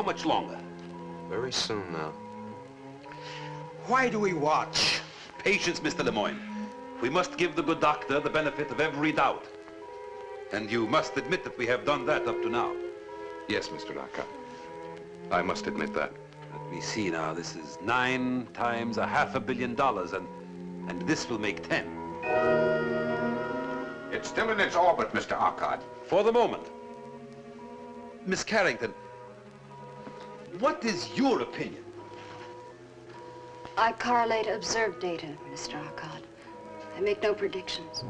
how much longer? Very soon now. Why do we watch? Patience, Mr. Lemoyne. We must give the good doctor the benefit of every doubt. And you must admit that we have done that up to now. Yes, Mr. Arcot. I must admit that. Let me see now. This is 9 times $500 million, and this will make 10. It's still in its orbit, Mr. Arcot. For the moment. Miss Carrington, what is your opinion? I correlate observed data, Mr. Arcot. I make no predictions.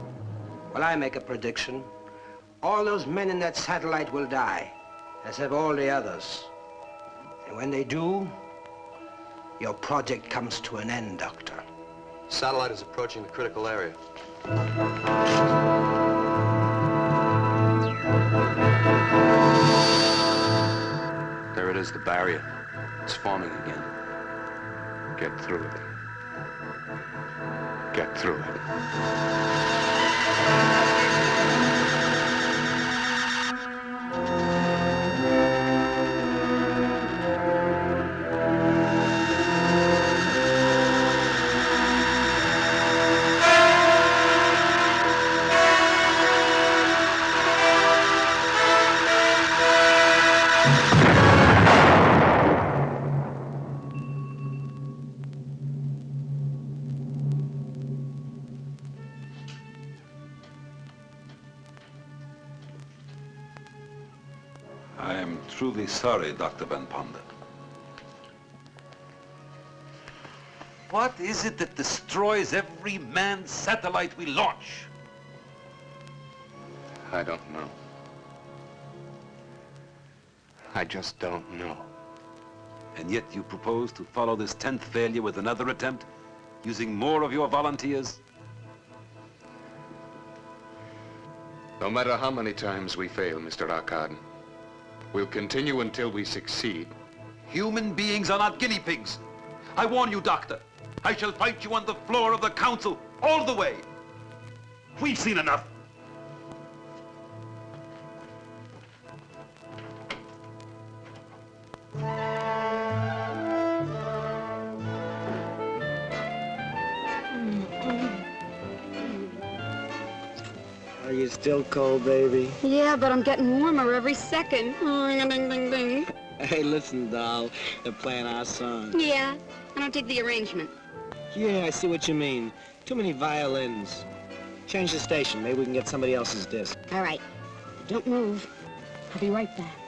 Well, I make a prediction. All those men in that satellite will die, as have all the others. And when they do, your project comes to an end, Doctor. Satellite is approaching the critical area. There it is, the barrier. It's forming again. Get through it. Get through it. I am truly sorry, Dr. Van Ponder. What is it that destroys every manned satellite we launch? I don't know. I just don't know. And yet you propose to follow this 10th failure with another attempt, using more of your volunteers? No matter how many times we fail, Mr. Arcot, we'll continue until we succeed. Human beings are not guinea pigs. I warn you, Doctor. I shall fight you on the floor of the council all the way. We've seen enough. Are you still cold, baby? Yeah, but I'm getting warmer every second. Ring-a-ding-ding-ding. Hey, listen, doll. They're playing our song. Yeah, I don't dig the arrangement. Yeah, I see what you mean. Too many violins. Change the station. Maybe we can get somebody else's disc. All right. Don't move. I'll be right back.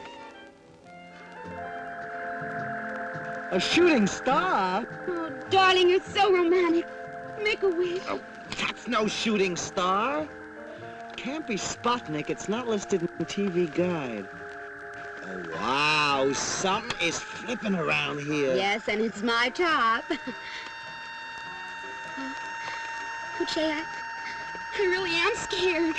A shooting star? Oh, darling, you're so romantic. Make a wish. Oh, that's no shooting star. Can't be Sputnik. It's not listed in the TV guide. Oh, wow. Something is flipping around here. Yes, and it's my top. Uche, I really am scared.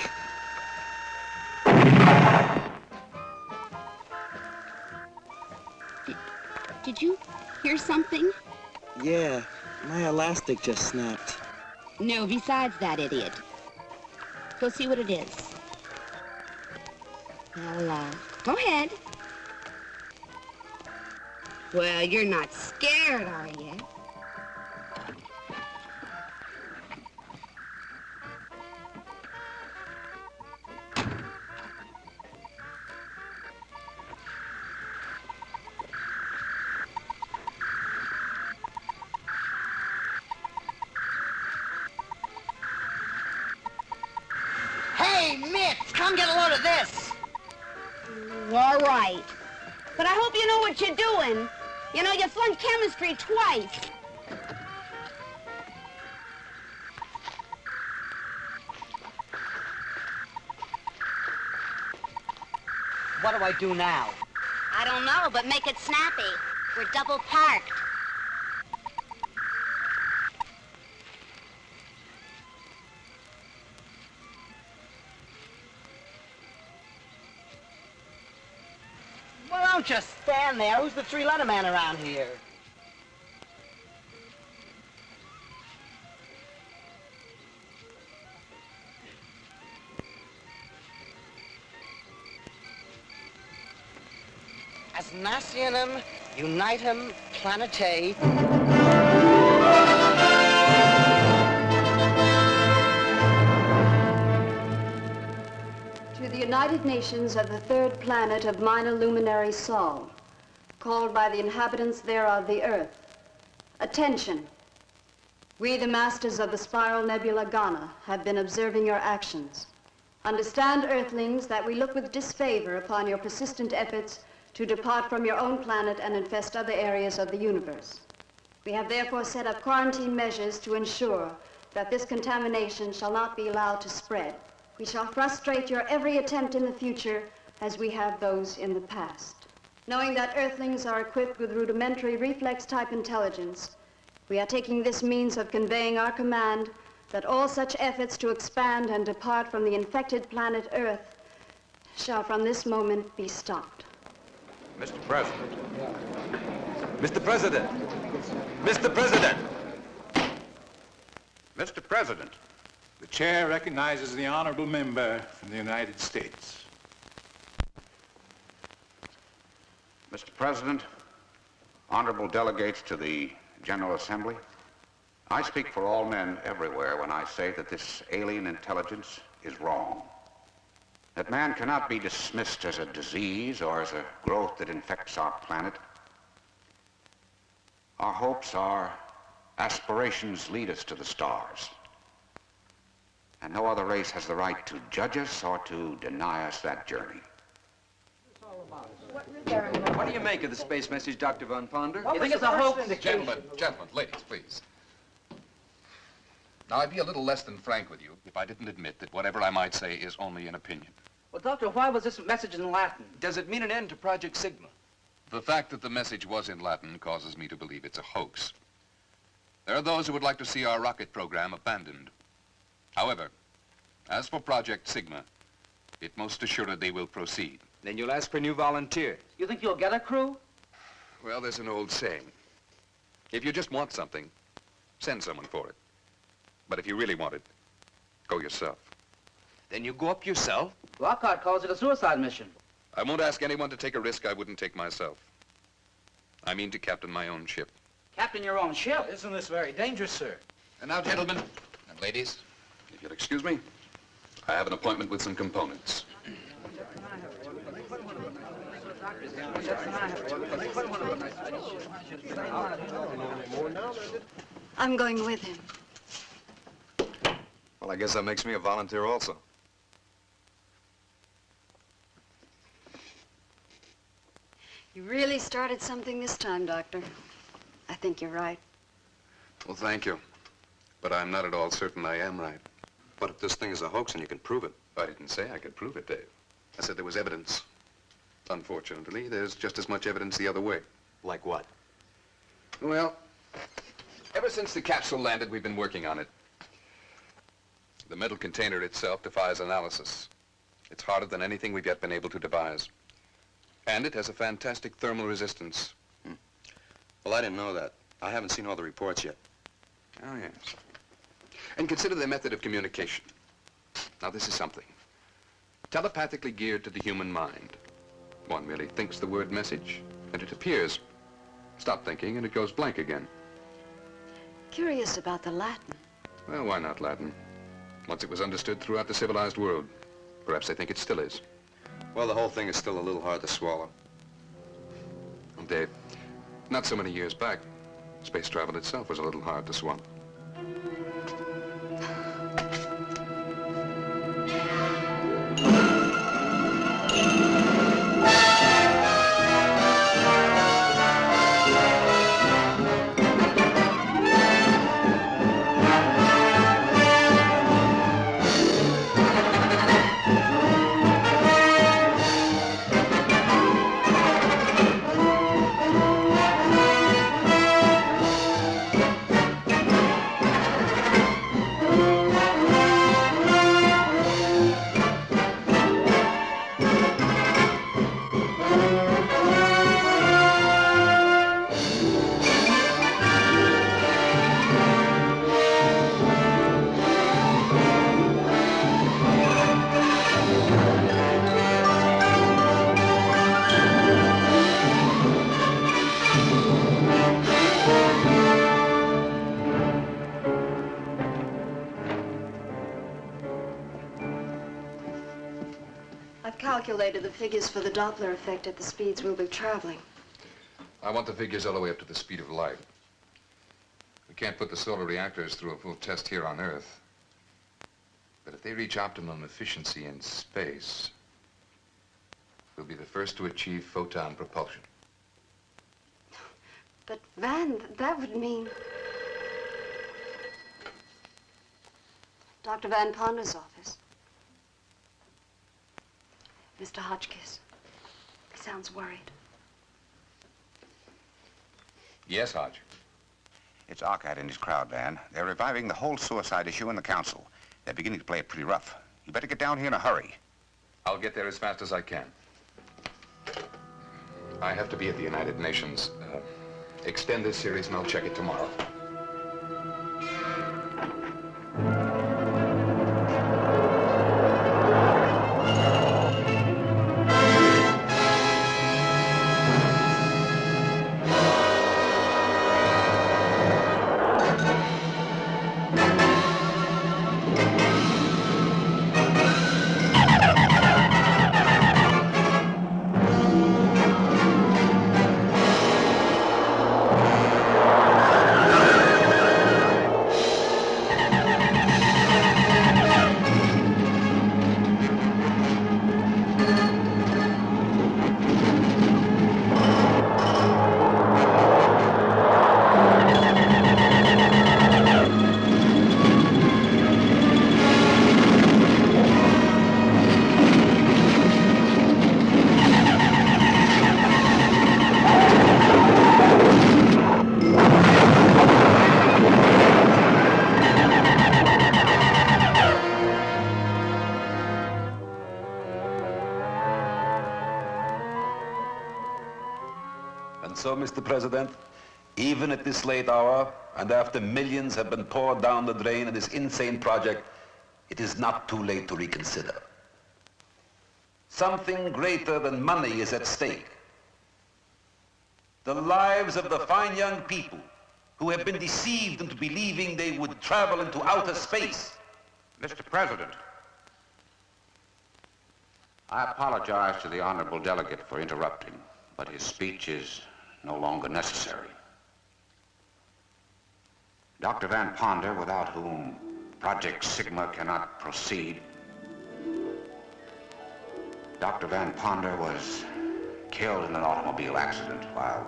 Did you hear something? Yeah, my elastic just snapped. No, besides that idiot. Go see what it is. Well, go ahead. Well, you're not scared, are you? Hey, Mitch, come get a load of this. All right. But I hope you know what you're doing. You know, you flunked chemistry twice. What do I do now? I don't know, but make it snappy. We're double parked. Well, don't just stand there. Who's the three-letter man around here? as nationem unitem planetae. To the United Nations of the third planet of minor luminary Sol, called by the inhabitants thereof the Earth. Attention! We, the masters of the spiral nebula Ghana, have been observing your actions. Understand, Earthlings, that we look with disfavor upon your persistent efforts to depart from your own planet and infest other areas of the universe. We have therefore set up quarantine measures to ensure that this contamination shall not be allowed to spread. We shall frustrate your every attempt in the future as we have those in the past. Knowing that Earthlings are equipped with rudimentary reflex-type intelligence, we are taking this means of conveying our command that all such efforts to expand and depart from the infected planet Earth shall from this moment be stopped. Mr. President. Mr. President. Mr. President. Mr. President. The chair recognizes the honorable member from the United States. Mr. President, honorable delegates to the General Assembly, I speak for all men everywhere when I say that this alien intelligence is wrong. That man cannot be dismissed as a disease or as a growth that infects our planet. Our hopes, our aspirations lead us to the stars. And no other race has the right to judge us or to deny us that journey. What do you make of the space message, Dr. Von Ponder? You think it's a hoax? Gentlemen, ladies, please. Now, I'd be a little less than frank with you if I didn't admit that whatever I might say is only an opinion. Well, Doctor, why was this message in Latin? Does it mean an end to Project Sigma? The fact that the message was in Latin causes me to believe it's a hoax. There are those who would like to see our rocket program abandoned. However, as for Project Sigma, it most assuredly will proceed. Then you'll ask for new volunteers. You think you'll get a crew? Well, there's an old saying. If you just want something, send someone for it. But if you really want it, go yourself. Then you go up yourself? Lockhart calls it a suicide mission. I won't ask anyone to take a risk I wouldn't take myself. I mean to captain my own ship. Captain your own ship? Isn't this very dangerous, sir? And now, gentlemen and ladies, if you'll excuse me, I have an appointment with some components. I'm going with him. Well, I guess that makes me a volunteer also. You really started something this time, Doctor. I think you're right. Well, thank you. But I'm not at all certain I am right. But if this thing is a hoax and you can prove it? I didn't say I could prove it, Dave. I said there was evidence. Unfortunately, there's just as much evidence the other way. Like what? Well, ever since the capsule landed, we've been working on it. The metal container itself defies analysis. It's harder than anything we've yet been able to devise. And it has a fantastic thermal resistance. Well, I didn't know that. I haven't seen all the reports yet. Oh, yes. And consider the method of communication. Now, this is something. Telepathically geared to the human mind. One merely thinks the word message, and it appears. Stop thinking, and it goes blank again. Curious about the Latin. Well, why not Latin? Once it was understood throughout the civilized world. Perhaps they think it still is. Well, the whole thing is still a little hard to swallow. Well, Dave, not so many years back, space travel itself was a little hard to swallow. calculated the figures for the Doppler effect at the speeds we'll be traveling. I want the figures all the way up to the speed of light. We can't put the solar reactors through a full test here on Earth. But if they reach optimum efficiency in space, we'll be the first to achieve photon propulsion. But, Van, that would mean... Dr. Van Ponder's office. Mr. Hotchkiss. He sounds worried. Yes, Hodge. It's Arcad and his crowd, Van. They're reviving the whole suicide issue in the council. They're beginning to play it pretty rough. You better get down here in a hurry. I'll get there as fast as I can. I have to be at the United Nations. Extend this series and I'll check it tomorrow. And so, Mr. President, even at this late hour, and after millions have been poured down the drain in this insane project, it is not too late to reconsider. Something greater than money is at stake. The lives of the fine young people who have been deceived into believing they would travel into outer space. Mr. President, I apologize to the honorable delegate for interrupting, but his speech is no longer necessary. Dr. Van Ponder, without whom Project Sigma cannot proceed, Dr. Van Ponder was killed in an automobile accident while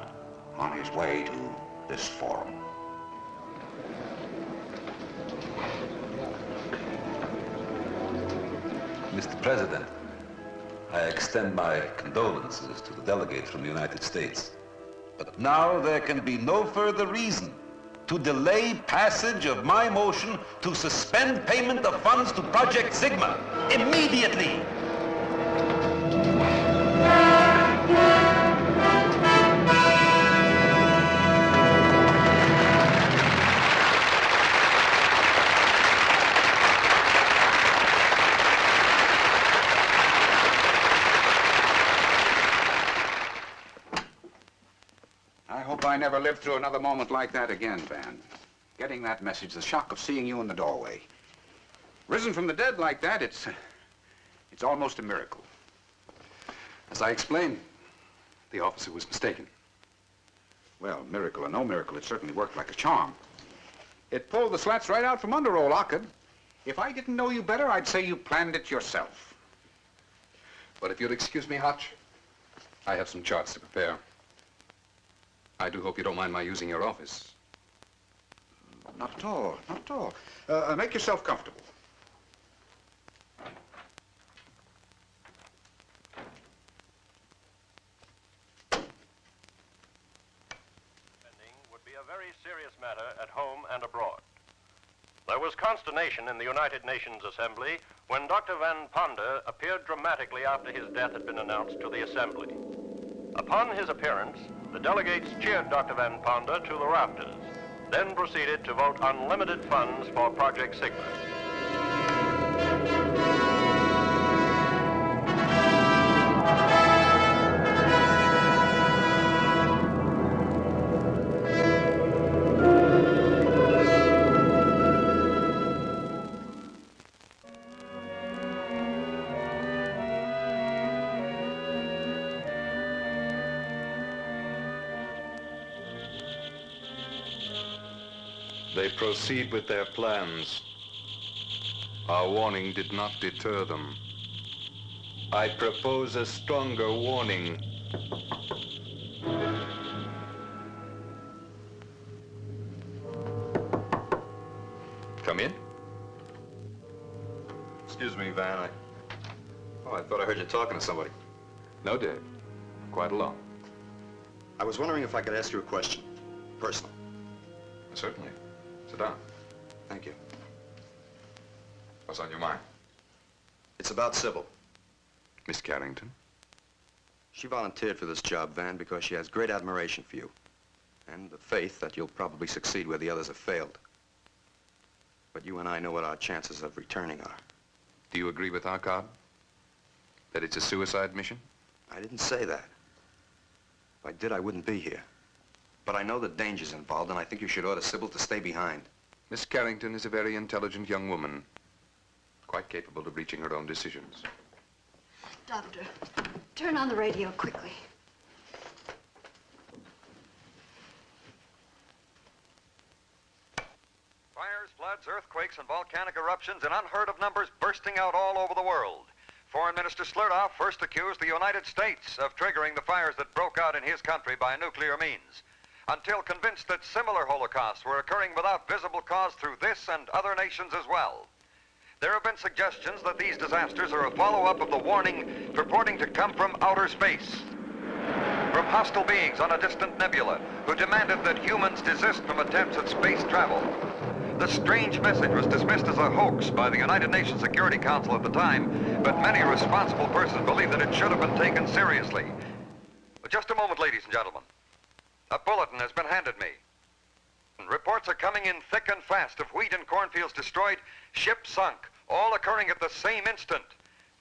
on his way to this forum. Mr. President, I extend my condolences to the delegate from the United States. But now there can be no further reason to delay passage of my motion to suspend payment of funds to Project Sigma immediately. I never lived through another moment like that again, Van. Getting that message, the shock of seeing you in the doorway. Risen from the dead like that, it's almost a miracle. As I explained, the officer was mistaken. Well, miracle or no miracle, it certainly worked like a charm. It pulled the slats right out from under old Ockett. If I didn't know you better, I'd say you planned it yourself. But if you'll excuse me, Hotch, I have some charts to prepare. I do hope you don't mind my using your office. Not at all, not at all. Make yourself comfortable. Would be a very serious matter at home and abroad. There was consternation in the United Nations Assembly when Dr. Van Ponder appeared dramatically after his death had been announced to the Assembly. Upon his appearance, the delegates cheered Dr. Van Ponder to the rafters, then proceeded to vote unlimited funds for Project Sigma. They proceed with their plans. Our warning did not deter them. I propose a stronger warning. Come in. Excuse me, Van. I thought I heard you talking to somebody. No, Dave. Quite alone. I was wondering if I could ask you a question. Personal. Certainly. Sit down. Thank you. What's on your mind? It's about Sybil. Miss Carrington? She volunteered for this job, Van, because she has great admiration for you. And the faith that you'll probably succeed where the others have failed. But you and I know what our chances of returning are. Do you agree with our Cobb? That it's a suicide mission? I didn't say that. If I did, I wouldn't be here. But I know the dangers involved, and I think you should order Sybil to stay behind. Miss Carrington is a very intelligent young woman, quite capable of reaching her own decisions. Doctor, turn on the radio quickly. Fires, floods, earthquakes, and volcanic eruptions in unheard of numbers bursting out all over the world. Foreign Minister Slurdoff first accused the United States of triggering the fires that broke out in his country by nuclear means, until convinced that similar holocausts were occurring without visible cause through this and other nations as well. There have been suggestions that these disasters are a follow-up of the warning purporting to come from outer space, from hostile beings on a distant nebula who demanded that humans desist from attempts at space travel. The strange message was dismissed as a hoax by the United Nations Security Council at the time, but many responsible persons believe that it should have been taken seriously. But just a moment, ladies and gentlemen. A bulletin has been handed me. Reports are coming in thick and fast of wheat and cornfields destroyed, ships sunk, all occurring at the same instant.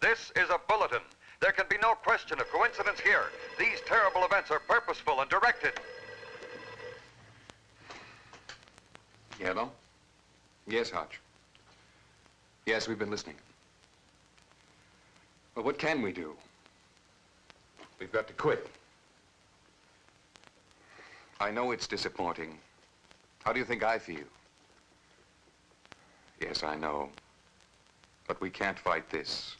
This is a bulletin. There can be no question of coincidence here. These terrible events are purposeful and directed. Yellow? Yes, Hodge. Yes, we've been listening. Well, what can we do? We've got to quit. I know it's disappointing. How do you think I feel? Yes, I know. But we can't fight this.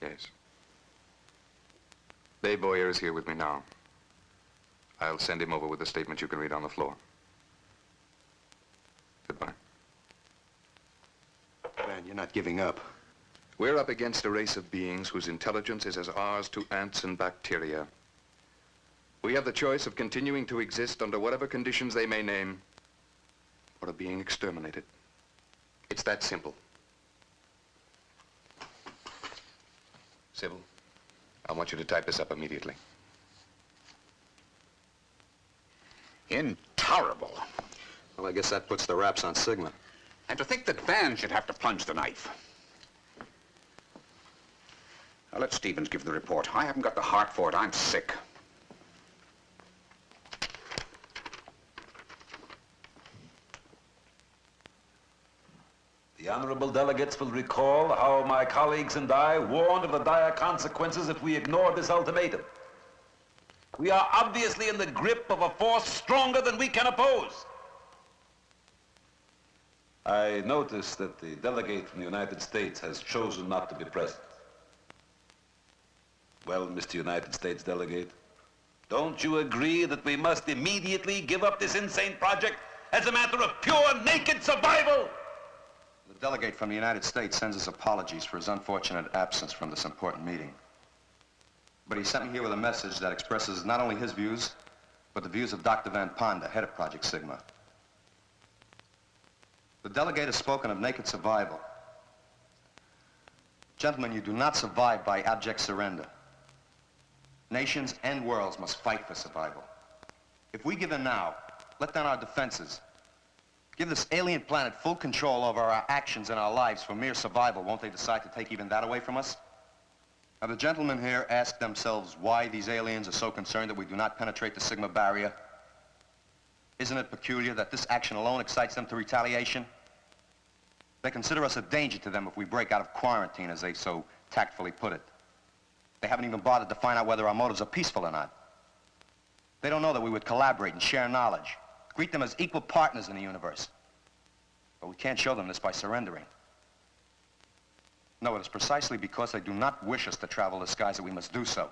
Yes. Dave Boyer is here with me now. I'll send him over with a statement you can read on the floor. Goodbye. Man, you're not giving up. We're up against a race of beings whose intelligence is as ours to ants and bacteria. We have the choice of continuing to exist under whatever conditions they may name, or of being exterminated. It's that simple. Sybil, I want you to type this up immediately. Intolerable. Well, I guess that puts the wraps on Sigma. And to think that Van should have to plunge the knife. Now, let Stevens give the report. I haven't got the heart for it. I'm sick. The honorable delegates will recall how my colleagues and I warned of the dire consequences if we ignored this ultimatum. We are obviously in the grip of a force stronger than we can oppose. I notice that the delegate from the United States has chosen not to be present. Well, Mr. United States delegate, don't you agree that we must immediately give up this insane project as a matter of pure, naked survival? The delegate from the United States sends his apologies for his unfortunate absence from this important meeting. But he sent me here with a message that expresses not only his views, but the views of Dr. Van Ponda, head of Project Sigma. The delegate has spoken of naked survival. Gentlemen, you do not survive by abject surrender. Nations and worlds must fight for survival. If we give in now, let down our defenses, give this alien planet full control over our actions and our lives for mere survival, won't they decide to take even that away from us? Now, the gentlemen here ask themselves why these aliens are so concerned that we do not penetrate the Sigma barrier. Isn't it peculiar that this action alone excites them to retaliation? They consider us a danger to them if we break out of quarantine, as they so tactfully put it. They haven't even bothered to find out whether our motives are peaceful or not. They don't know that we would collaborate and share knowledge, Greet them as equal partners in the universe. But we can't show them this by surrendering. No, it is precisely because they do not wish us to travel the skies that we must do so.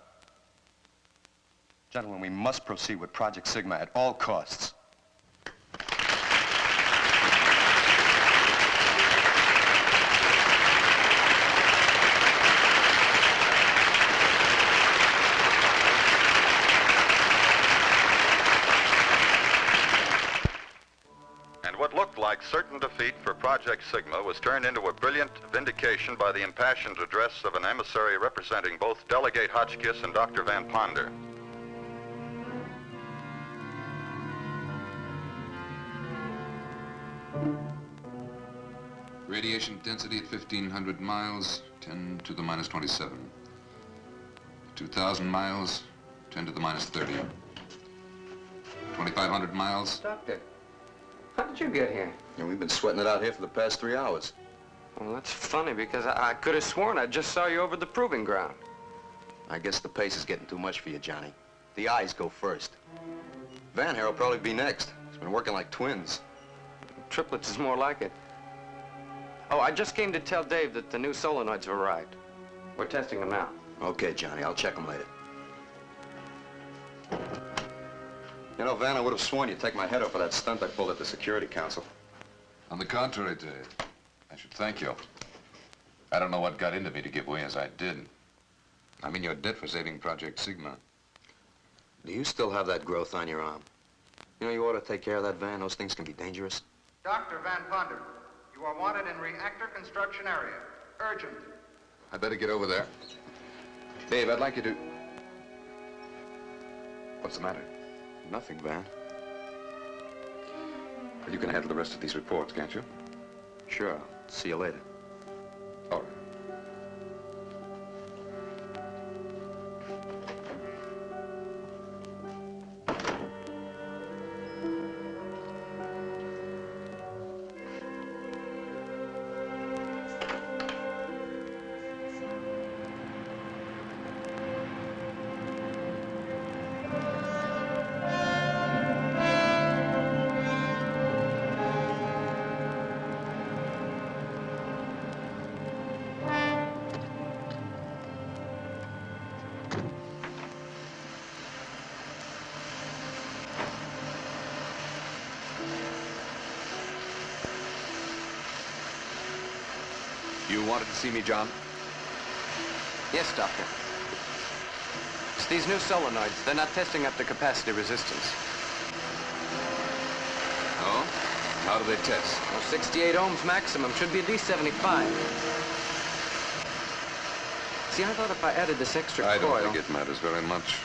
Gentlemen, we must proceed with Project Sigma at all costs. Like certain defeat for Project Sigma was turned into a brilliant vindication by the impassioned address of an emissary representing both Delegate Hotchkiss and Dr. Van Ponder. Radiation density at 1,500 miles, 10 to the minus 27. 2,000 miles, 10 to the minus 30. 2,500 miles. Doctor. How did you get here? Yeah, we've been sweating it out here for the past 3 hours. Well, that's funny, because I could have sworn I just saw you over the proving ground. I guess the pace is getting too much for you, Johnny. The eyes go first. Van here will probably be next. He's been working like twins. Triplets is more like it. Oh, I just came to tell Dave that the new solenoids have arrived. We're testing them now. Okay, Johnny, I'll check them later. You know, Van, I would have sworn you'd take my head off of that stunt I pulled at the Security Council. On the contrary, Dave, I should thank you. I don't know what got into me to give way as I did. I mean, you're dead for saving Project Sigma. Do you still have that growth on your arm? You know, you ought to take care of that, Van. Those things can be dangerous. Dr. Van Ponder, you are wanted in reactor construction area. Urgent. I better get over there. Dave, I'd like you to... What's the matter? Nothing, Van. Well, you can handle the rest of these reports, can't you? Sure. I'll see you later. All right. You wanted to see me, John? Yes, Doctor. It's these new solenoids. They're not testing up to capacity resistance. Oh? How do they test? Well, 68 ohms maximum. Should be at least 75. See, I thought if I added this extra I coil... don't think it matters very much.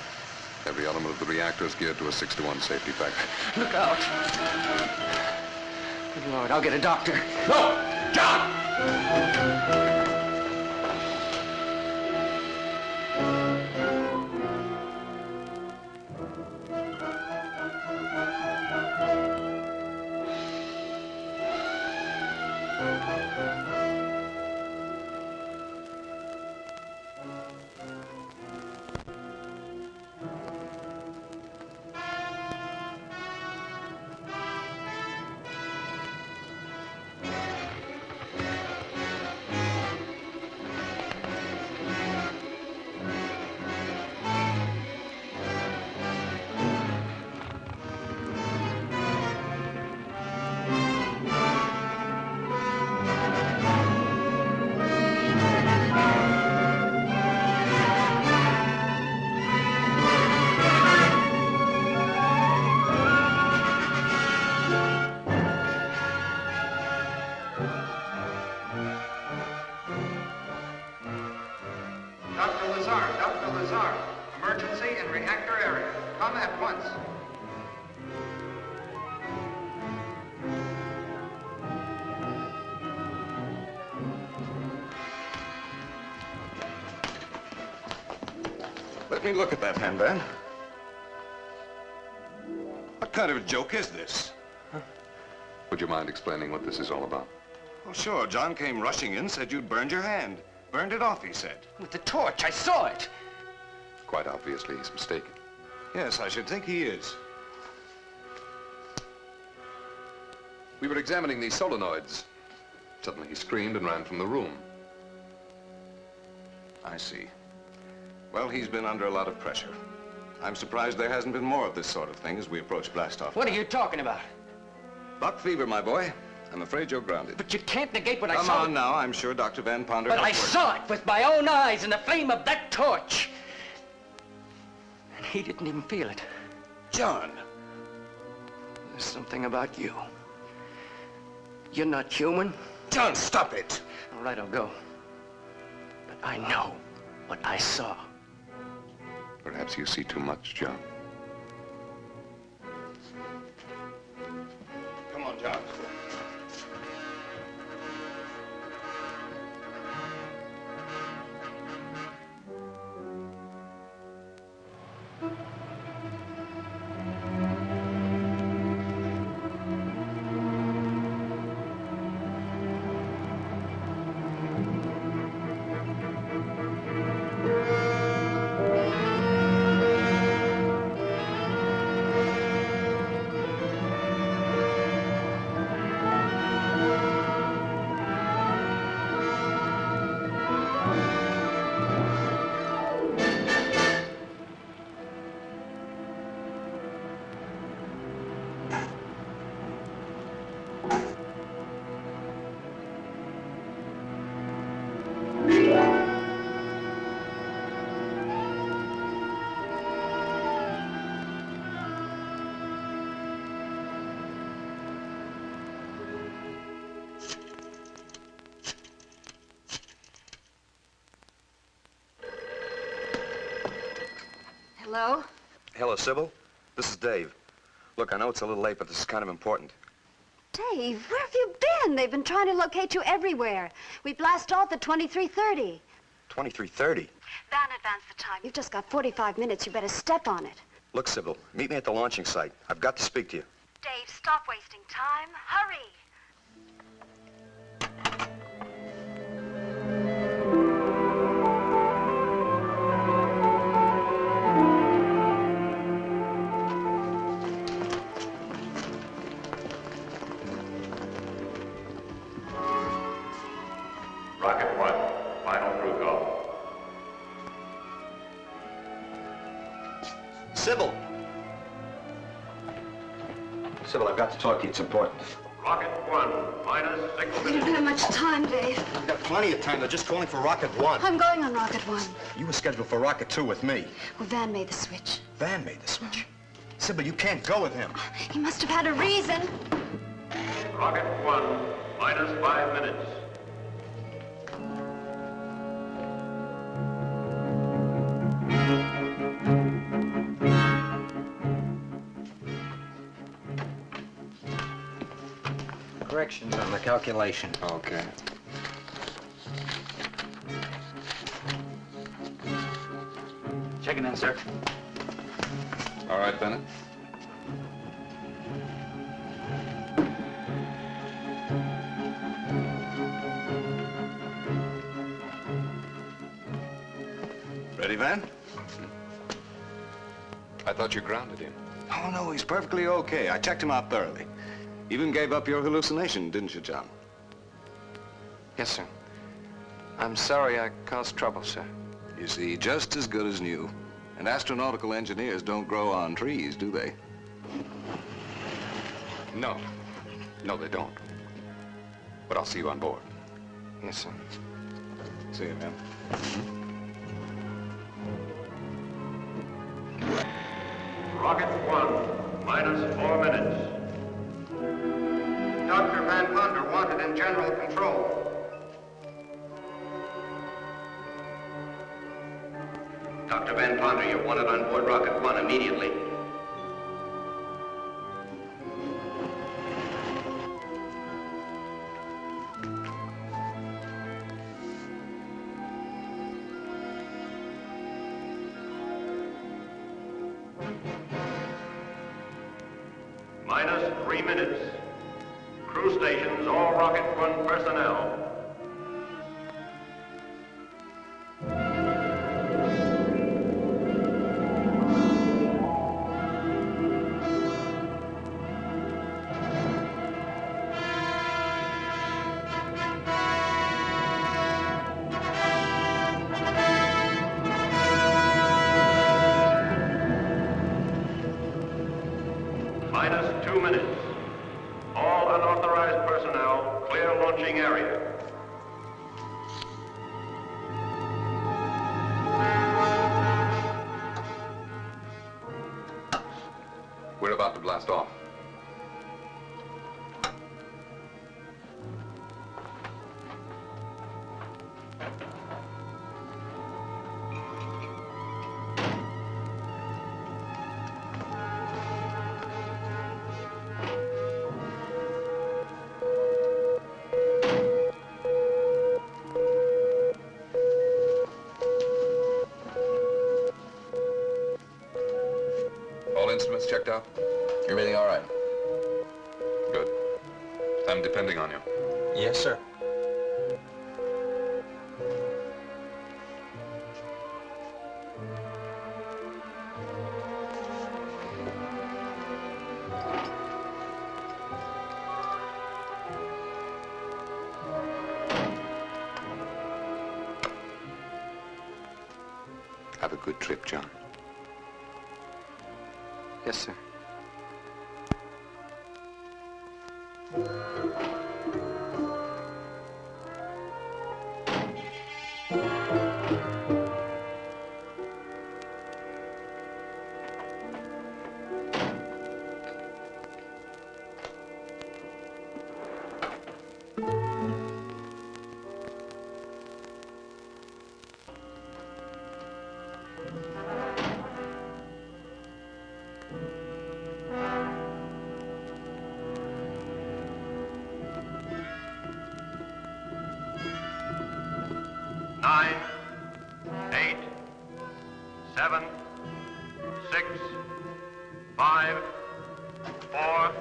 Every element of the reactor is geared to a 6-to-1 safety factor. Look out! Good Lord, I'll get a doctor. No! John! Dr. Lazar, emergency in reactor area. Come at once. Let me look at that hand, Van. What kind of a joke is this? Would you mind explaining what this is all about? Oh, sure. John came rushing in, said you'd burned your hand. Burned it off, he said. With the torch, I saw it. Quite obviously, he's mistaken. Yes, I should think he is. We were examining these solenoids. Suddenly he screamed and ran from the room. I see. Well, he's been under a lot of pressure. I'm surprised there hasn't been more of this sort of thing as we approach blastoff. What are you talking about? Buck fever, my boy. I'm afraid you're grounded. But you can't negate what I saw. Come on now, I'm sure Dr. Van Ponder... But I saw it with my own eyes in the flame of that torch. And he didn't even feel it. John! There's something about you. You're not human. John, stop it! All right, I'll go. But I know what I saw. Perhaps you see too much, John. Come on, John. Hello? Hello, Sybil. This is Dave. Look, I know it's a little late, but this is kind of important. Dave, where have you been? They've been trying to locate you everywhere. We blast off at 23:30. 23:30? Van, advance the time. You've just got 45 minutes. You better step on it. Look, Sybil, meet me at the launching site. I've got to speak to you. Dave, stop wasting time. Hurry. Rocket 1, final crew call. Sybil! Sybil, I've got to talk to you. It's important. Rocket 1, minus signal. We don't have much time, Dave. We've got plenty of time. They're just calling for Rocket 1. I'm going on Rocket 1. You were scheduled for Rocket 2 with me. Well, Van made the switch. Van made the switch. Sybil, you can't go with him. He must have had a reason. Rocket 1, minus 5 minutes. Corrections on the calculation. Okay. Checking in, sir. All right, Bennett. Ready, Van? I thought you grounded him. Oh, no, he's perfectly okay. I checked him out thoroughly. Even gave up your hallucination, didn't you, John? Yes, sir. I'm sorry I caused trouble, sir. You see, just as good as new. And astronautical engineers don't grow on trees, do they? No. No, they don't. But I'll see you on board. Yes, sir. See you, man. Rocket 1, minus 4 minutes. Dr. Van Ponder wanted in general control. Dr. Van Ponder, you're wanted on board Rocket 1 immediately. Minus 3 minutes. Crew stations, all Rocket 1 personnel. minus 2 minutes. All unauthorized personnel, clear launching area. We're about to blast off. All instruments checked out? Everything all right? Good. I'm depending on you. Yes, sir. Have a good trip, John. Yes, sir. Nine, 8, 7, 6, 5, 4,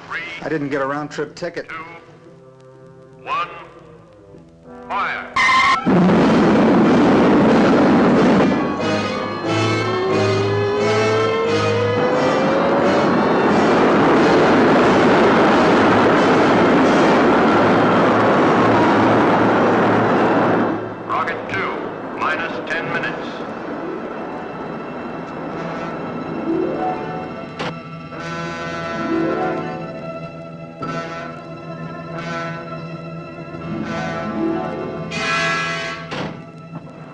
3. I didn't get a round-trip ticket. 2, 1, fire! Rocket 2, minus 10 minutes.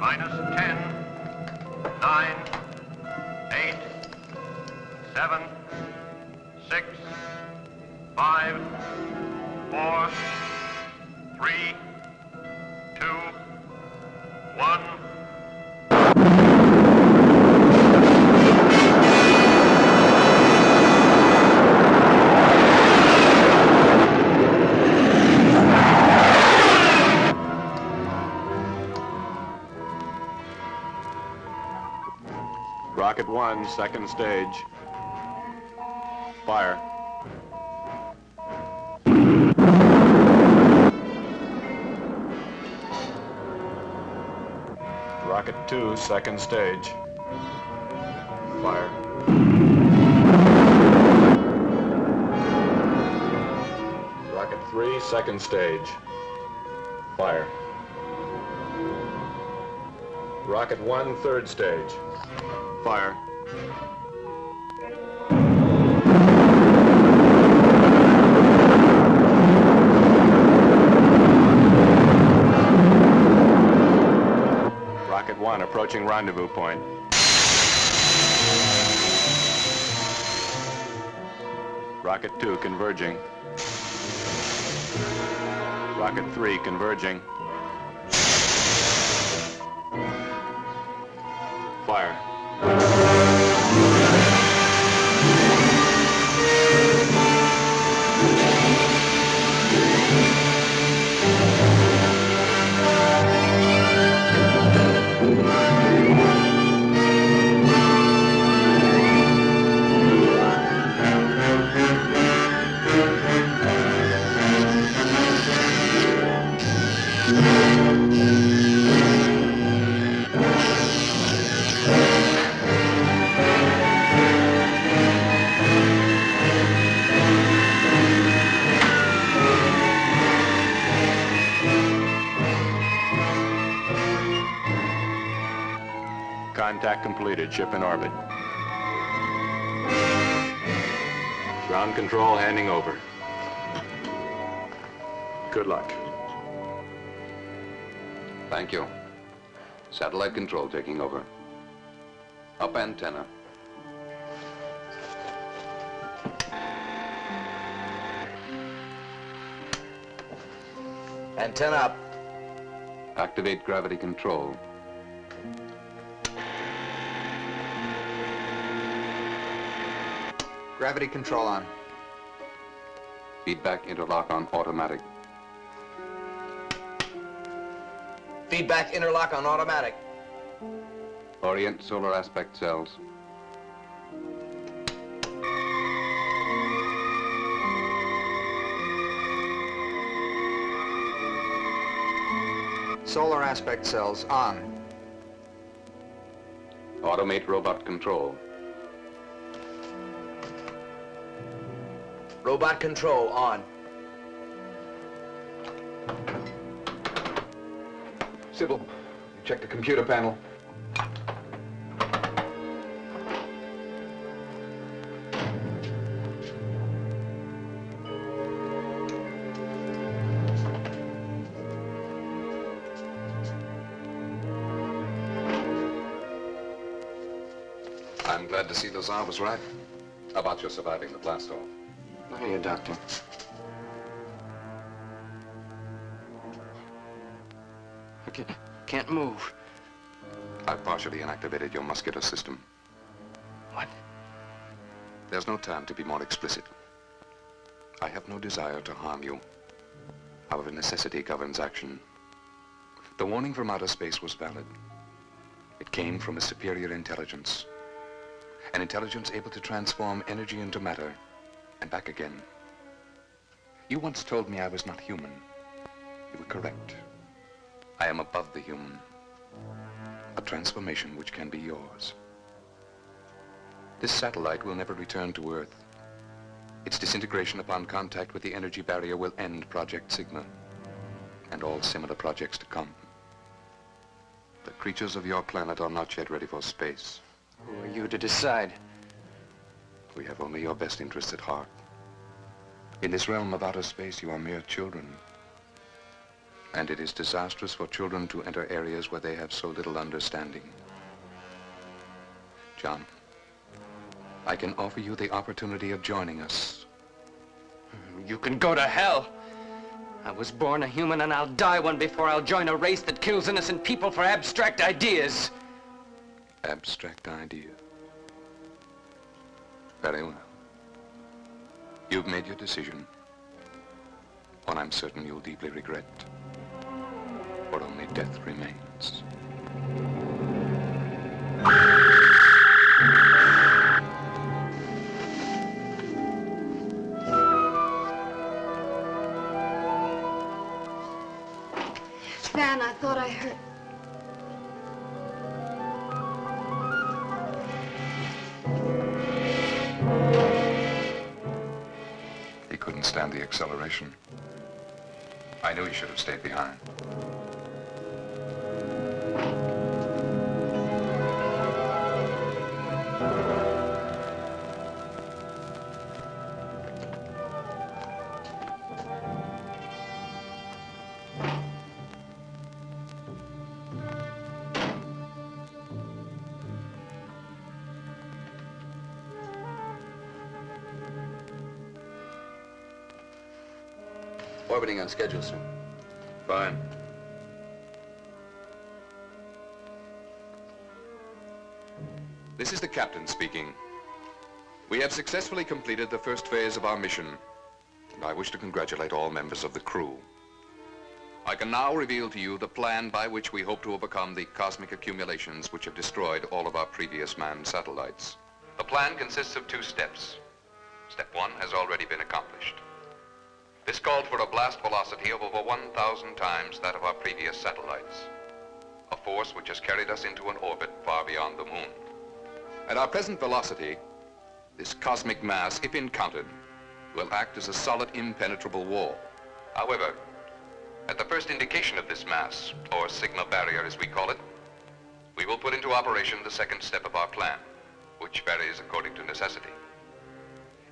Minus 10, 9, 8, 7, 6, 5, 4, 3, 2, 1. Rocket 1, second stage. Fire. Rocket 2, second stage. Fire. Rocket 3, second stage. Fire. Rocket 1, third stage. Fire. Rocket 1 approaching rendezvous point. Rocket 2 converging. Rocket 3 converging. Fire. Contact completed. Ship in orbit. Ground control handing over. Good luck. Thank you. Satellite control taking over. Up antenna. Antenna up. Activate gravity control. Gravity control on. Feedback interlock on automatic. Feedback interlock on automatic. Orient solar aspect cells. Solar aspect cells on. Automate robot control. Robot control on. Sybil, you check the computer panel. I'm glad to see the Tsar was right about your surviving the blast off. Hiya, Doctor. I can't move. I've partially inactivated your muscular system. What? There's no time to be more explicit. I have no desire to harm you. However, necessity governs action. The warning from outer space was valid. It came from a superior intelligence. An intelligence able to transform energy into matter and back again. You once told me I was not human. You were correct. I am above the human. A transformation which can be yours. This satellite will never return to Earth. Its disintegration upon contact with the energy barrier will end Project Sigma and all similar projects to come. The creatures of your planet are not yet ready for space. Who are you to decide? We have only your best interests at heart. In this realm of outer space, you are mere children. And it is disastrous for children to enter areas where they have so little understanding. John, I can offer you the opportunity of joining us. You can go to hell. I was born a human and I'll die one before I'll join a race that kills innocent people for abstract ideas. Abstract idea. Very well. You've made your decision. One I'm certain you'll deeply regret. For only death remains. Van, I thought I heard... He couldn't stand the acceleration. I knew he should have stayed behind. Orbiting on schedule, sir. Fine. This is the captain speaking. We have successfully completed the first phase of our mission, and I wish to congratulate all members of the crew. I can now reveal to you the plan by which we hope to overcome the cosmic accumulations which have destroyed all of our previous manned satellites. The plan consists of 2 steps. Step 1 has already been accomplished. This called for a blast velocity of over 1,000 times that of our previous satellites, a force which has carried us into an orbit far beyond the moon. At our present velocity, this cosmic mass, if encountered, will act as a solid, impenetrable wall. However, at the first indication of this mass, or Sigma barrier as we call it, we will put into operation the second step of our plan, which varies according to necessity.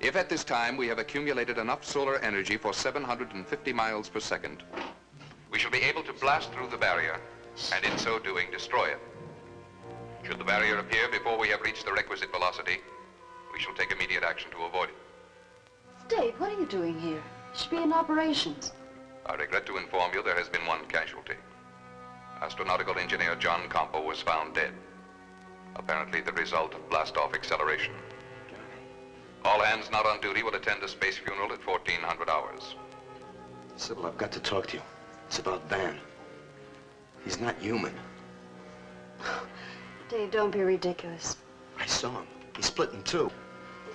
If at this time we have accumulated enough solar energy for 750 miles per second, we shall be able to blast through the barrier, and in so doing, destroy it. Should the barrier appear before we have reached the requisite velocity, we shall take immediate action to avoid it. Dave, what are you doing here? You should be in operations. I regret to inform you there has been one casualty. Astronautical engineer John Compo was found dead. Apparently the result of blast-off acceleration. All hands not on duty will attend a space funeral at 1400 hours. Sybil, I've got to talk to you. It's about Van. He's not human. Dave, don't be ridiculous. I saw him. He's split in two.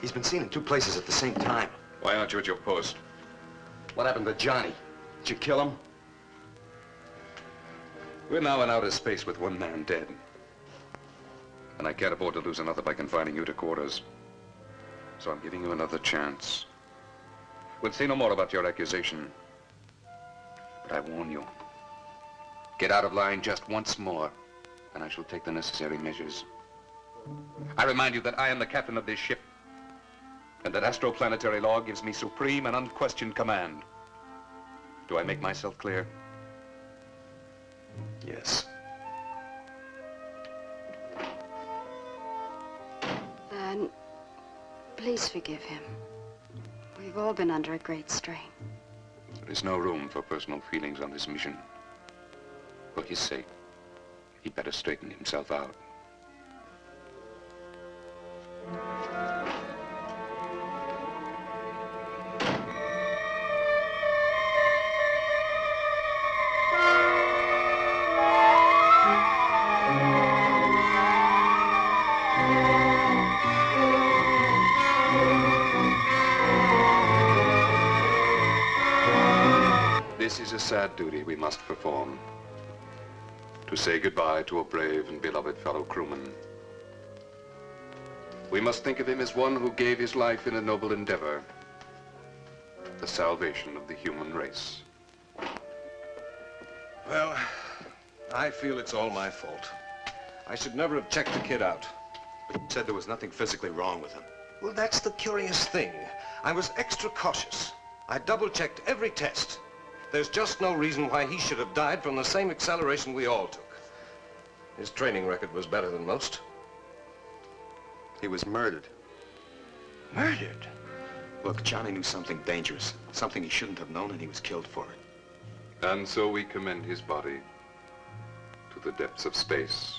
He's been seen in two places at the same time. Why aren't you at your post? What happened to Johnny? Did you kill him? We're now in outer space with one man dead. And I can't afford to lose another by confining you to quarters. So I'm giving you another chance. We'll say no more about your accusation. But I warn you, get out of line just once more, and I shall take the necessary measures. I remind you that I am the captain of this ship, and that astroplanetary law gives me supreme and unquestioned command. Do I make myself clear? Yes. Van, please forgive him. We've all been under a great strain. There is no room for personal feelings on this mission. For his sake, he'd better straighten himself out. This is a sad duty we must perform. To say goodbye to a brave and beloved fellow crewman. We must think of him as one who gave his life in a noble endeavor. The salvation of the human race. Well, I feel it's all my fault. I should never have checked the kid out. But you said there was nothing physically wrong with him. Well, that's the curious thing. I was extra cautious. I double-checked every test. There's just no reason why he should have died from the same acceleration we all took. His training record was better than most. He was murdered. Murdered? Look, Johnny knew something dangerous, something he shouldn't have known, and he was killed for it. And so we commend his body to the depths of space.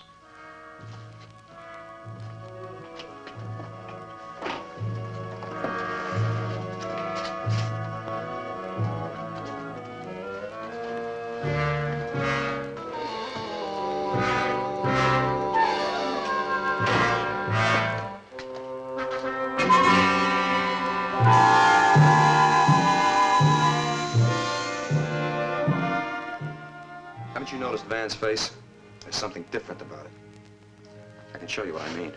Haven't you noticed Van's face? There's something different about it. I can show you what I mean.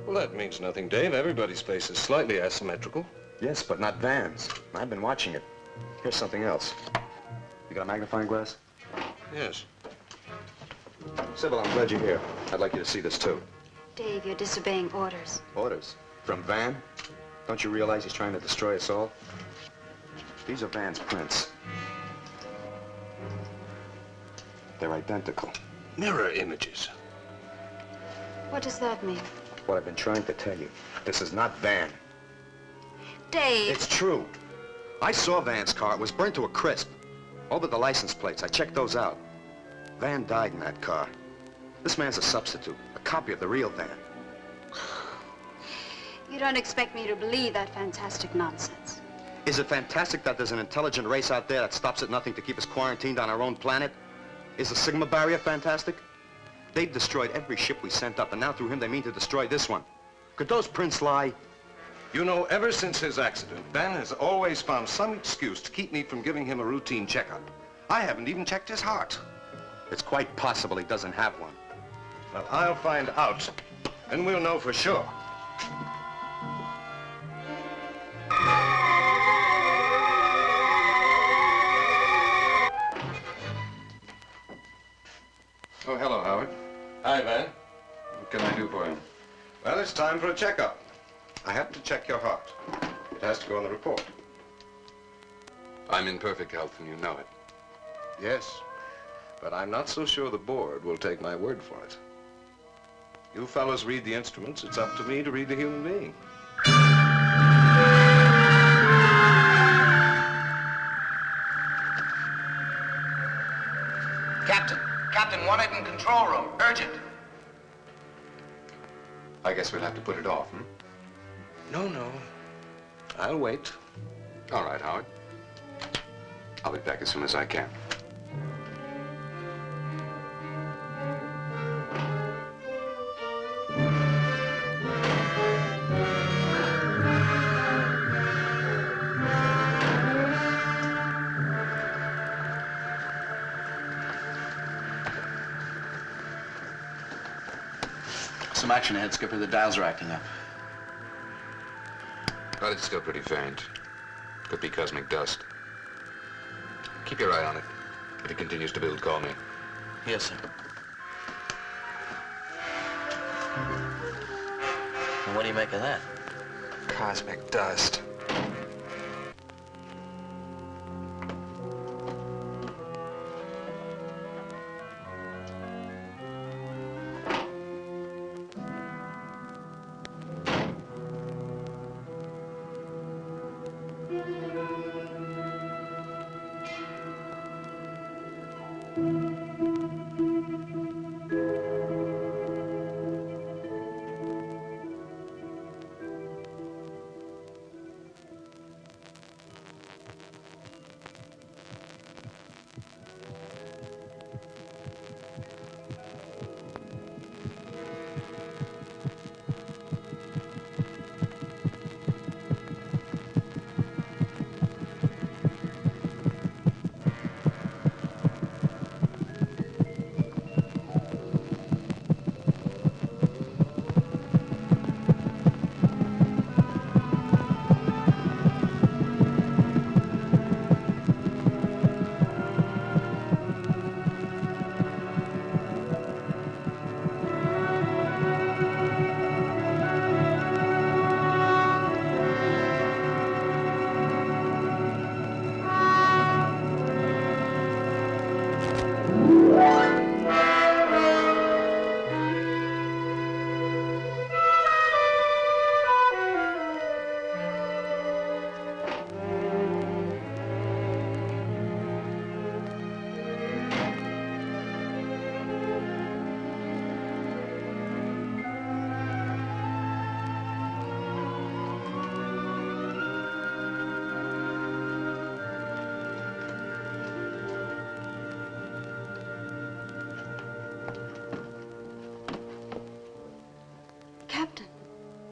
Well, that means nothing, Dave. Everybody's face is slightly asymmetrical. Yes, but not Van's. I've been watching it. Here's something else. You got a magnifying glass? Yes. Sybil, I'm glad you're here. I'd like you to see this, too. Dave, you're disobeying orders. Orders? From Van? Don't you realize he's trying to destroy us all? These are Van's prints. They're identical. Mirror images. What does that mean? What I've been trying to tell you. This is not Van. Dave! It's true. I saw Van's car. It was burnt to a crisp. All but the license plates. I checked those out. Van died in that car. This man's a substitute, a copy of the real Van. You don't expect me to believe that fantastic nonsense. Is it fantastic that there's an intelligent race out there that stops at nothing to keep us quarantined on our own planet? Is the Sigma barrier fantastic? They've destroyed every ship we sent up, and now through him they mean to destroy this one. Could those prints lie? You know, ever since his accident, Van has always found some excuse to keep me from giving him a routine checkup. I haven't even checked his heart. It's quite possible he doesn't have one. Well, I'll find out, and we'll know for sure. Oh, hello, Howard. Hi, Van. What can I do for you? Well, it's time for a checkup. I have to check your heart. It has to go on the report. I'm in perfect health, and you know it. Yes, but I'm not so sure the board will take my word for it. You fellows read the instruments. It's up to me to read the human being. Captain. Captain, wanted in control room. Urgent. I guess we'll have to put it off, hmm? No. I'll wait. All right, Howard. I'll be back as soon as I can. Some action ahead, Skipper. The dials are acting up. But it's still pretty faint. Could be cosmic dust. Keep your eye on it. If it continues to build, call me. Yes, sir. And what do you make of that? Cosmic dust.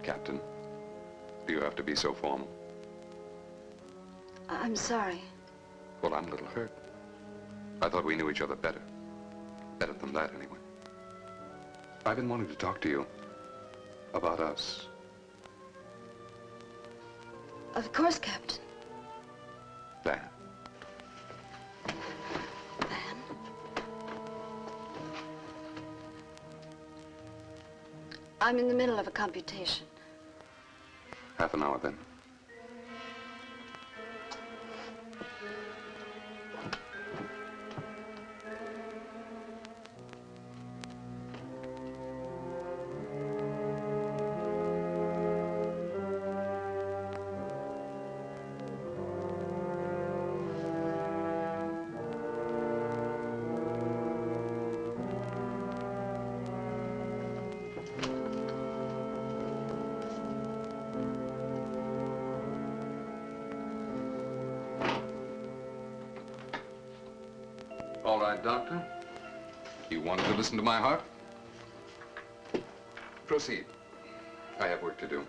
Captain, do you have to be so formal? I'm sorry. Well, I'm a little hurt. I thought we knew each other better. Better than that, anyway. I've been wanting to talk to you about us. Of course, Captain. Van. I'm in the middle of a computation. Half an hour, then. All right, Doctor. You wanted to listen to my heart? Proceed. I have work to do.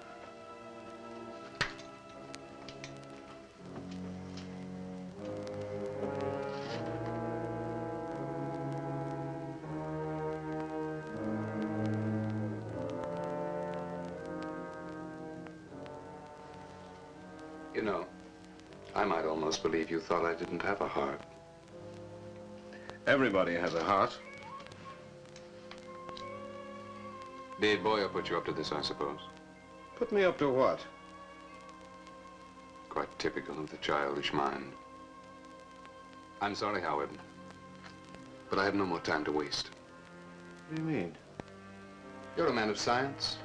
You know, I might almost believe you thought I didn't have a heart. Everybody has a heart. Dave Boyer put you up to this, I suppose. Put me up to what? Quite typical of the childish mind. I'm sorry, Howard, but I have no more time to waste. What do you mean? You're a man of science.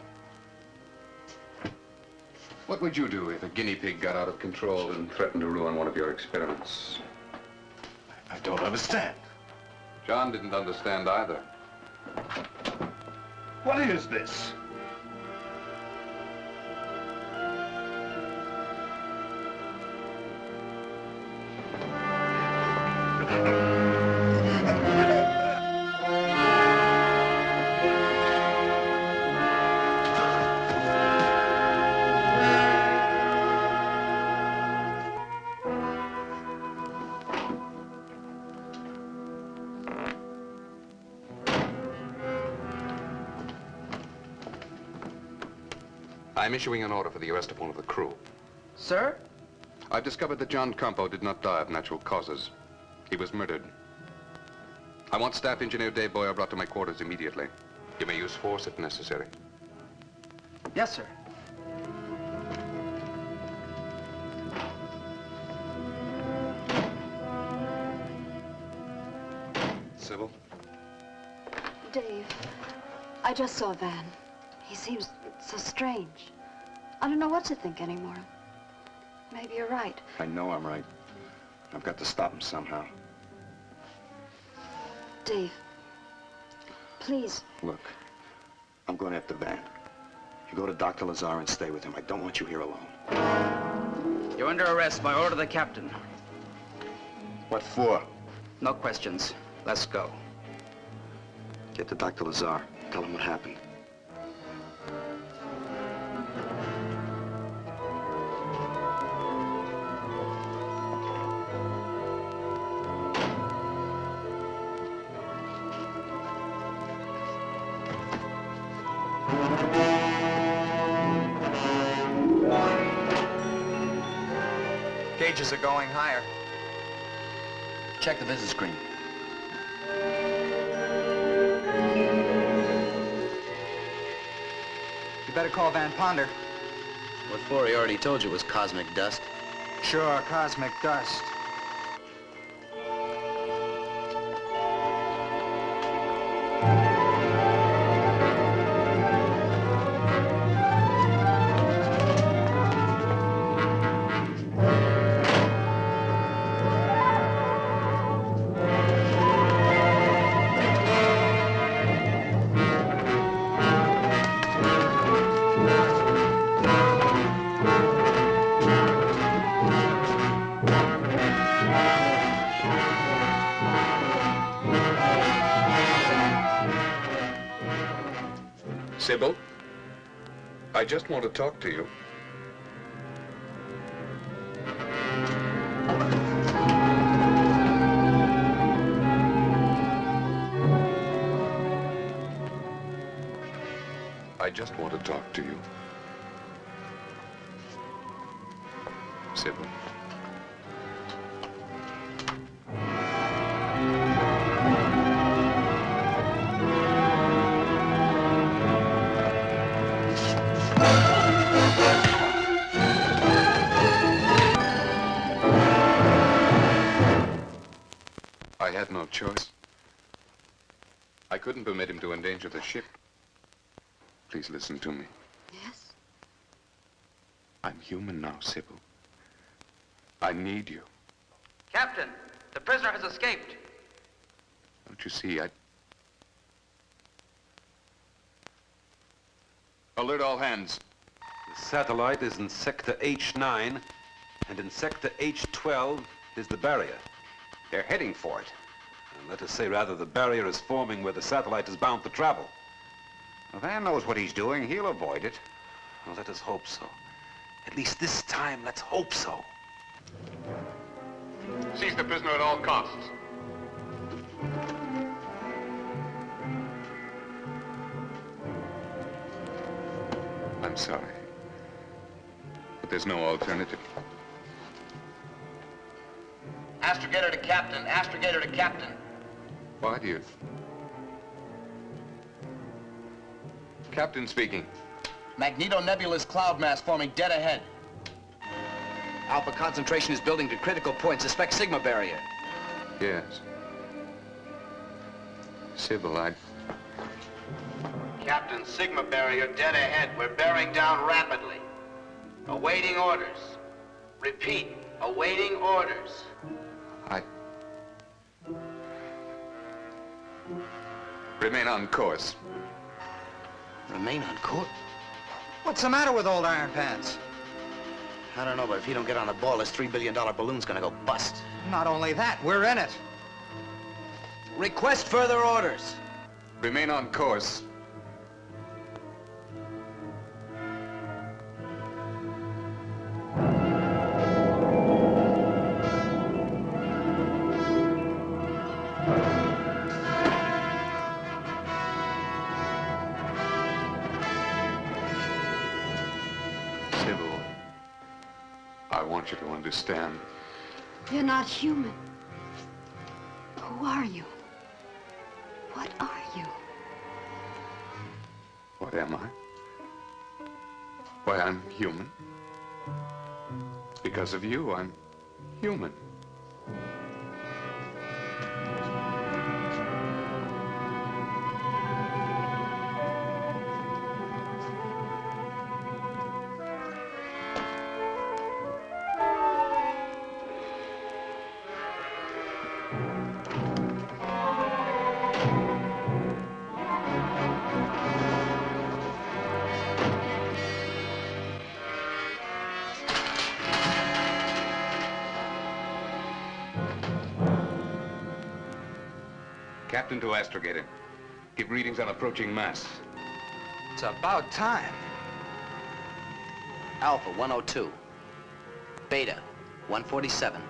What would you do if a guinea pig got out of control and threatened to ruin one of your experiments? I don't understand. John didn't understand either. What is this? I'm issuing an order for the arrest of one of the crew. Sir? I've discovered that John Campo did not die of natural causes. He was murdered. I want Staff Engineer Dave Boyer brought to my quarters immediately. You may use force if necessary. Yes, sir. Sybil? Dave, I just saw Van. He seems so strange. I don't know what to think anymore. Maybe you're right. I know I'm right. I've got to stop him somehow. Dave, please. Look, I'm going after Van. You go to Dr. Lazar and stay with him. I don't want you here alone. You're under arrest by order of the captain. What for? No questions. Let's go. Get to Dr. Lazar. Tell him what happened. Gauges are going higher. Check the visit screen. You better call Van Ponder. What for? He already told you it was cosmic dust. Sure, cosmic dust. Sybil, I just want to talk to you. I just want to talk to you. Sybil. I had no choice. I couldn't permit him to endanger the ship. Please listen to me. Yes? I'm human now, Sybil. I need you. Captain, the prisoner has escaped. Don't you see, Alert all hands. The satellite is in sector H9, and in sector H12 is the barrier. They're heading for it. And let us say, rather, the barrier is forming where the satellite is bound to travel. Well, Van knows what he's doing. He'll avoid it. Well, let us hope so. At least this time, let's hope so. Seize the prisoner at all costs. I'm sorry, but there's no alternative. Astrogator to captain. Astrogator to captain. Why do you... Captain speaking. Magneto nebulous cloud mass forming dead ahead. Alpha concentration is building to critical point. Suspect Sigma barrier. Yes. Sybil, Captain, Sigma barrier dead ahead. We're bearing down rapidly. Awaiting orders. Repeat, awaiting orders. Remain on course. Remain on course? What's the matter with old Iron Pants? I don't know, but if you don't get on the ball, this $3 billion balloon's gonna go bust. Not only that, we're in it. Request further orders. Remain on course. Sybil, I want you to understand. You're not human. Who are you? What are you? What am I? Why, I'm human. Because of you, I'm human. Captain to astrogator. Give readings on approaching mass. It's about time. Alpha 102. Beta 147.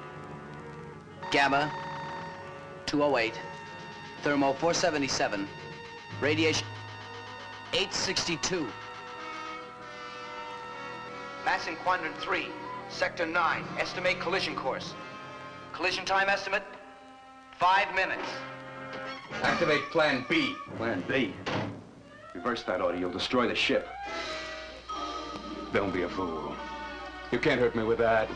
Gamma 208. Thermo 477. Radiation 862. Mass in quadrant 3, sector 9. Estimate collision course. Collision time estimate 5 minutes. Activate Plan B. Plan B? Reverse that order, you'll destroy the ship. Don't be a fool. You can't hurt me with that.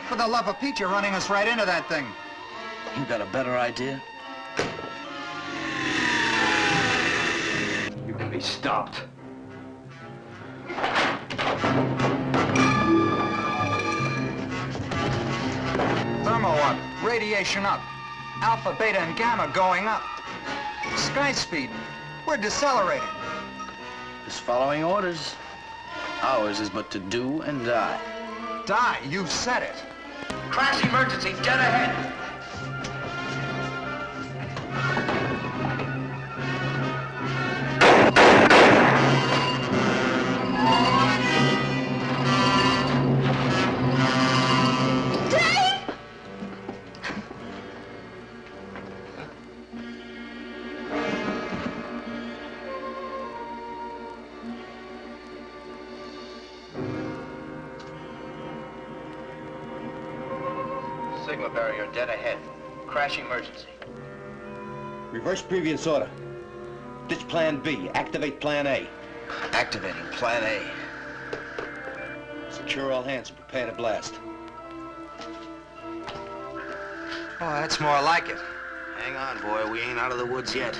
For the love of Pete, you're running us right into that thing. You got a better idea? You can be stopped. Thermo up, radiation up. Alpha, beta, and gamma going up. Sky speed, we're decelerating. Just following orders. Ours is but to do and die. Die, you said it. Crash emergency, dead ahead. Sigma barrier dead ahead. Crash emergency. Reverse previous order. Ditch Plan B. Activate Plan A. Activating Plan A. Secure all hands and prepare to blast. Oh, that's more like it. Hang on, boy. We ain't out of the woods yet.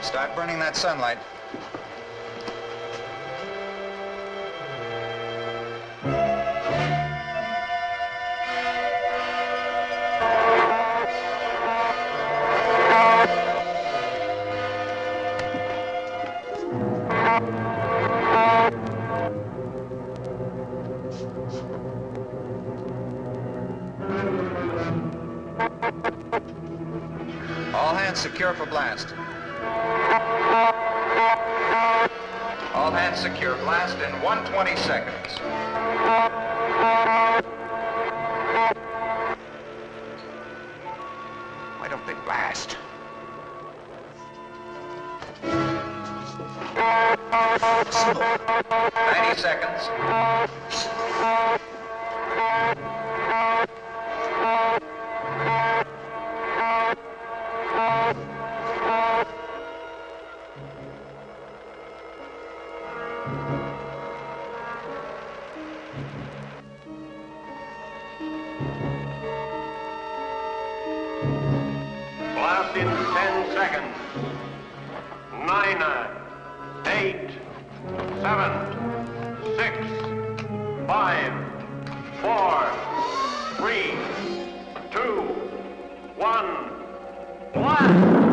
Start burning that sunlight. hands secure for blast. All hands secure. Blast in 120 seconds. Why don't they blast? 90 seconds. Blast in 10 seconds. 9, 8, 7, 6, 5, 4, 3, 2, 1, blast!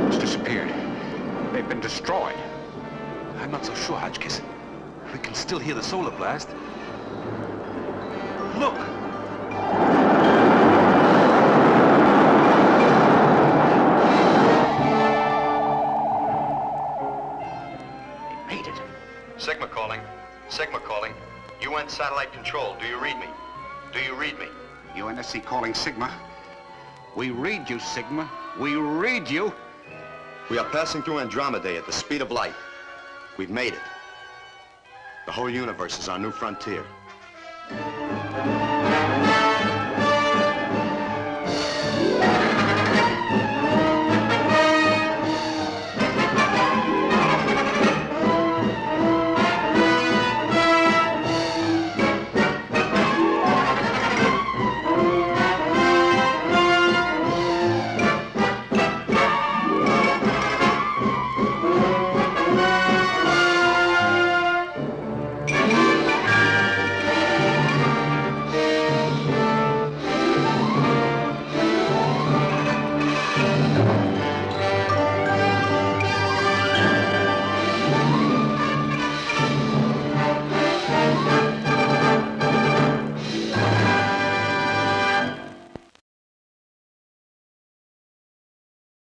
It's disappeared. They've been destroyed. I'm not so sure, Hotchkiss. We can still hear the solar blast. Look! They made it. Sigma calling. Sigma calling. UN satellite control. Do you read me? Do you read me? UNSC calling Sigma. We read you, Sigma. We read you. We are passing through Andromeda at the speed of light. We've made it. The whole universe is our new frontier.